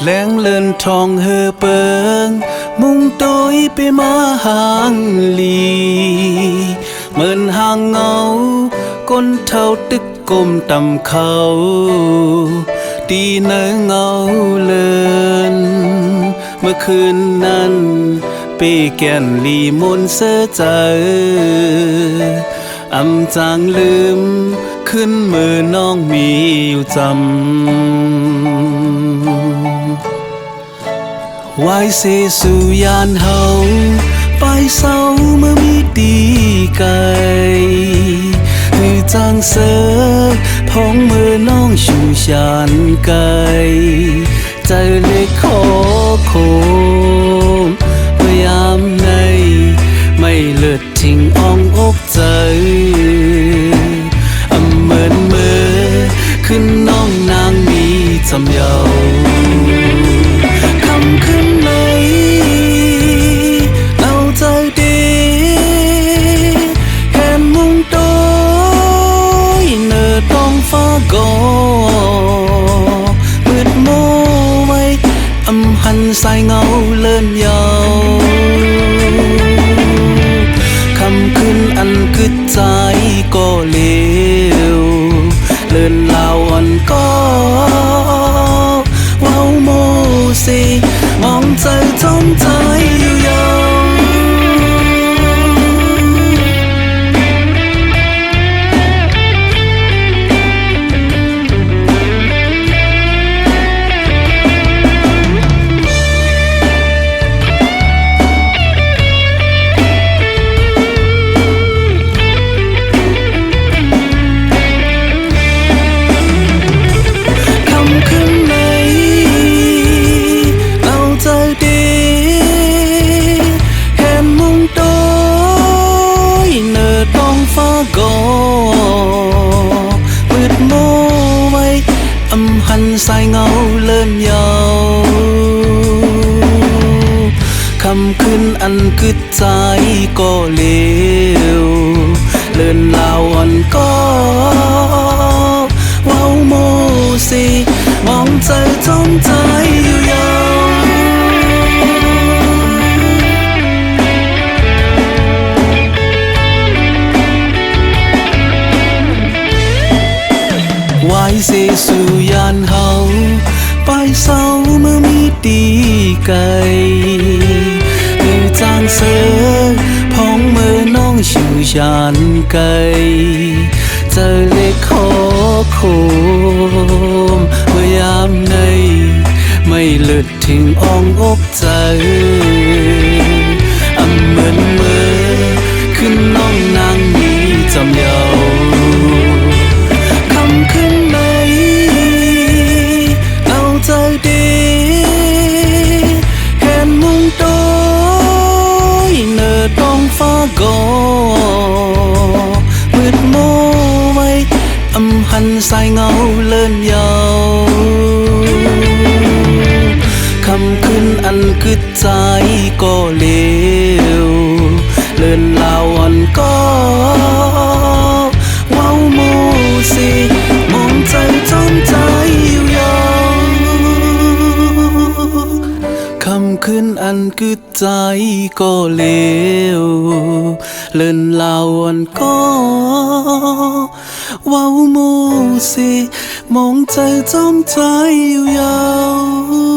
แรงเลินทองเฮอเปิงมุ่งโตยไปมาหางลีเหมือนหางเงาก้นเท่าตึกกลมต่ำเขาตีเนื้อเงาเลินเมื่อคืนนั้นเป้แก่นลีมนเสื้อใจอำจางลืมขึ้นมือน้องมีอยู่จำวายเสสุยานเฮาไปเศร้าเมื่อมีตีไก่คือจางเสือพองมือน้องชูชานไก่ใจเล็กขอโคมพยายามในไม่เลิดทิ้งอ่องอกใจเหมือนเมื่อขึ้นน้องนางมีจำเยาคำขึ้นไหนเอาใจดีแห่มุงโตยเนื้อต้องฟ้ากอมืดโมไว้หันสายเงาเลื่อนยาวคำขึ้นอันกึดใจก็เลวเลื่อนลาวอันก็ว้าวโมสิมองใจจมใจอยู่ยาวหันสายเงาเลื่อนยาวคำขึ้นอันกึดใจก็เลวเลื่อนลาวอันก็ว้าวโมสิมองใจจมใจอยู่ยาววายเสสุยานเฮาไปเศร้าเมื่อมีตีไก่คือจางเสือพองเมื่อน้องชูชานไก่เจอเล็กขอโคมเมื่อยามในไม่เลิดทิ้งอ่องอกใจเหมือนเมื่อขึ้นน้องนางมีจำเยาขึ้นไหนเอาใจดีเห็นมุงโตยเนื้อต้องฟ้ากอมืดโมไว้หันสายเงาเลื่อนยาวคำขึ้นอันกึดใจก็เลวเลื่อนลาวอันก็ว้าวโมสิมองใจจมใจอยู่ยาวคำขึ้นอันกึดใจก็เลวเลื่อนลาวอันก็ว้าวโมสิมองใจจมใจอยู่ยาว